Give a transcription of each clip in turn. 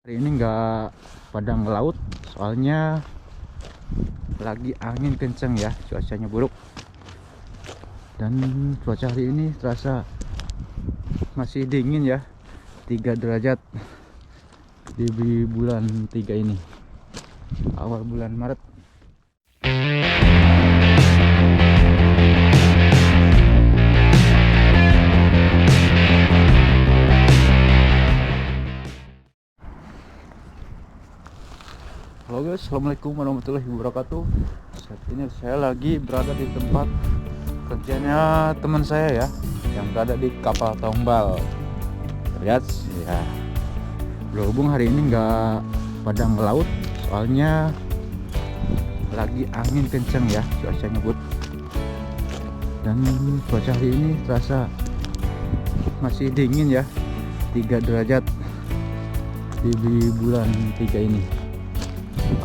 Hari ini nggak pada ngelaut, soalnya lagi angin kenceng ya, cuacanya buruk. Dan cuaca hari ini terasa masih dingin ya, 3 derajat di bulan 3 ini, awal bulan Maret. Halo guys, assalamualaikum warahmatullahi wabarakatuh. Saat ini saya lagi berada di tempat kerjanya teman saya ya, yang berada di kapal tombal. Lihat ya, berhubung hari ini nggak pada ngelaut, soalnya lagi angin kenceng ya, cuacanya buruk. Dan cuaca hari ini terasa masih dingin ya, 3 derajat di bulan 3 ini,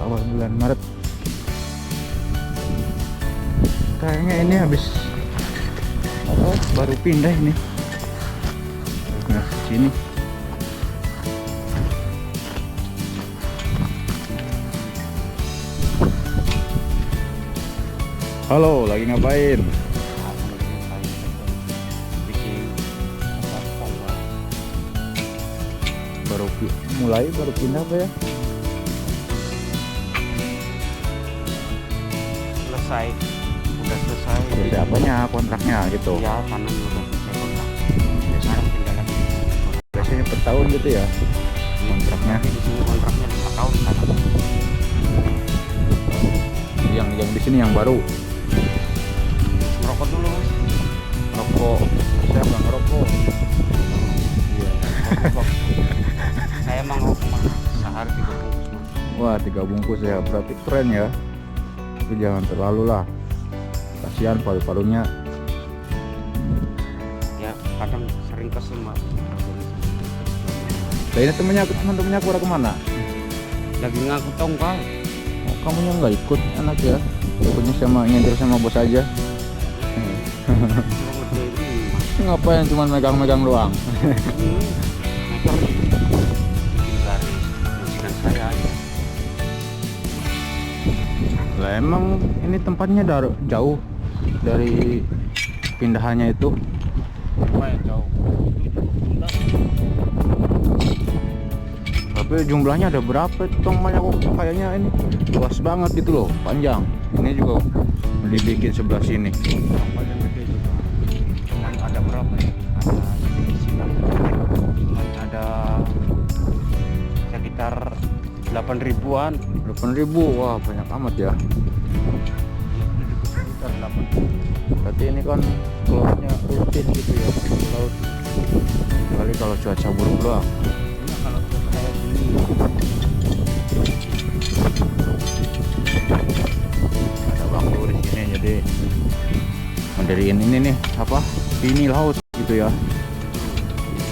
awal bulan Maret. Kayaknya ini habis baru pindah ini. Nah, sini. Halo, lagi ngapain? Baru pindah apa ya? Udah selesai Selesai apanya, kontraknya gitu? ya, tanam udah selesai kontrak. Sekarang tinggal lagi Biasanya per tahun gitu ya kontraknya. di sini kontraknya 5 tahun tanam. Yang di sini yang baru. Merokok dulu mas. Rokok, saya nggak ngerokok. Iya. Saya emang ngerokok mas, sehari 3 bungkus mas. Wah, 3 bungkus ya, berarti keren ya. Tapi jangan terlalu lah, kasihan paru-parunya. Ya kadang sering kesel mas. Nah, ini teman-temannya pada kemana? Lagi ngangkut tongkal. Oh, kamunya nggak ikut, enak ya. Ikutnya sama nyendir sama bos aja. Cuma ngerjain ini mas. Ngapain cuma megang-megang doang? Motor bikin garis majikan saya aja. Lah emang ini tempatnya jauh dari pindahannya itu. Lumayan jauh. Tapi jumlahnya ada berapa tongmalnya kok kayaknya ini luas banget gitu loh, panjang. Ini juga dibikin sebelah sini. Tongkal yang gede juga. Cuman ada berapa ya? Ada di sini. Cuman ada sekitar 8 ribuan. 8.000, wah banyak amat ya. Sekitar 8. Berarti ini kan lautnya rutin gitu ya, di laut. Kali kalau cuaca buruk doang. Ini kalau kayak gini Ada waktu di sini jadi mendiriin ini nih apa? Ini laut gitu ya.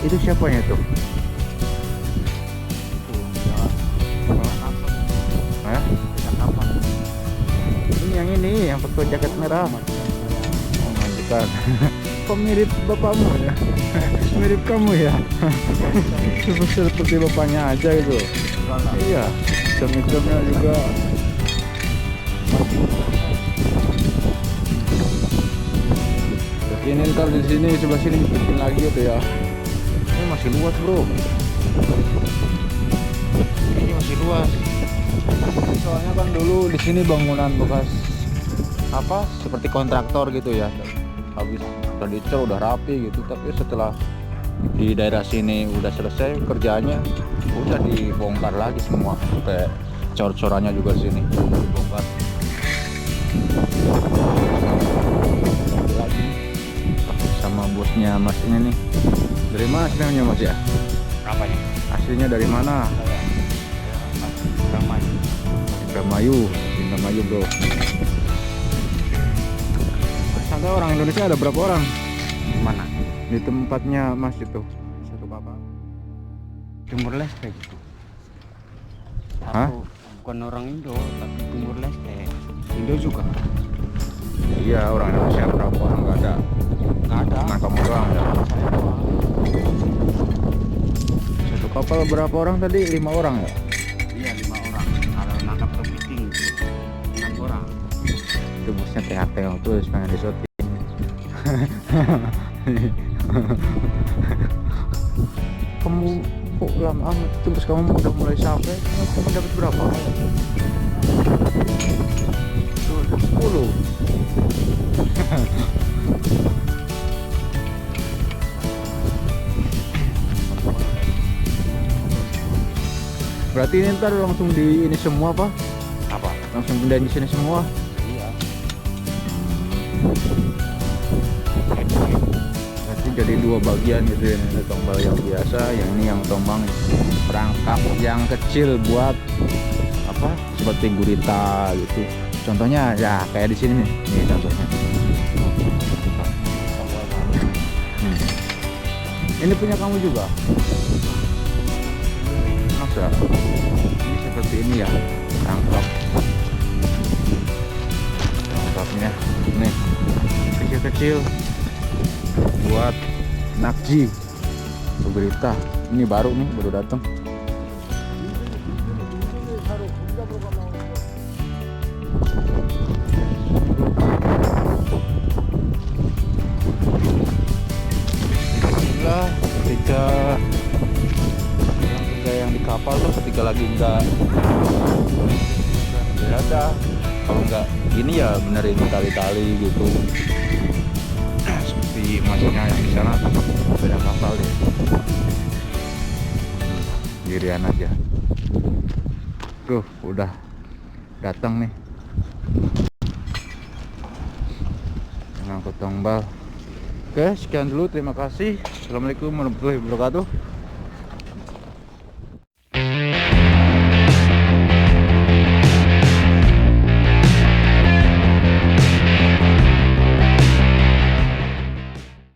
Itu siapanya tuh? Hah? Ini yang pakai jaket merah. Oh, majikan. Kok mirip bapakmu ya? Mirip kamu ya? Seperti bapaknya aja gitu. Iya, jam-jamnya juga. Jadi ini ntar di sini sebelah sini bikin lagi gitu ya. Ini masih luas bro. ini masih luas. Soalnya kan dulu di sini bangunan bekas apa seperti kontraktor gitu ya. Habis udah dicor udah rapi gitu, tapi setelah di daerah sini udah selesai kerjaannya, udah dibongkar lagi semua. Kayak cor-corannya juga sini dibongkar lagi sama bosnya mas ini nih. Dari mana aslinya mas ya? Apanya? Aslinya dari mana? Ramai. Indramayu bro. Sampai orang Indonesia ada berapa orang Mana? di tempatnya mas itu? Satu kapal. Timur Leste gitu. Hah? Aku bukan orang Indo, tapi Timur Leste. Indo juga. Iya, orang Indonesia berapa orang nggak ada? Nggak ada. Cuma kamu doang ya. Saya doang. kapal berapa orang tadi? 5 orang ya? Iya 5 orang. Kalau nangkap kepiting 6 orang. Itu bosnya THT terus pengen disotin. Kamu kok lama amat? Terus kamu udah mulai sampai, kamu dapat berapa? Tuh, 10. Berarti ini ntar langsung di ini semua Pak? Apa? Langsung pindahin di sini semua? Iya. Berarti jadi 2 bagian gitu ya. Ini tombal yang biasa, yang ini yang tombang perangkap yang kecil buat apa? Seperti gurita gitu. Contohnya ya kayak di sini nih. Ini contohnya. Ini punya kamu juga? Masa? Ini seperti ini ya, rangkapnya nih kecil-kecil buat nakji berita. Ini baru nih, baru datang. Bismillah, ketika yang di kapal tuh ketika lagi enggak ada, kalau enggak gini ya benerin tali-tali gitu. Seperti masnya yang di sana beda kapal deh, girian aja. Tuh udah datang nih ngangkut tombal. Oke, sekian dulu, terima kasih. Assalamualaikum warahmatullahi wabarakatuh.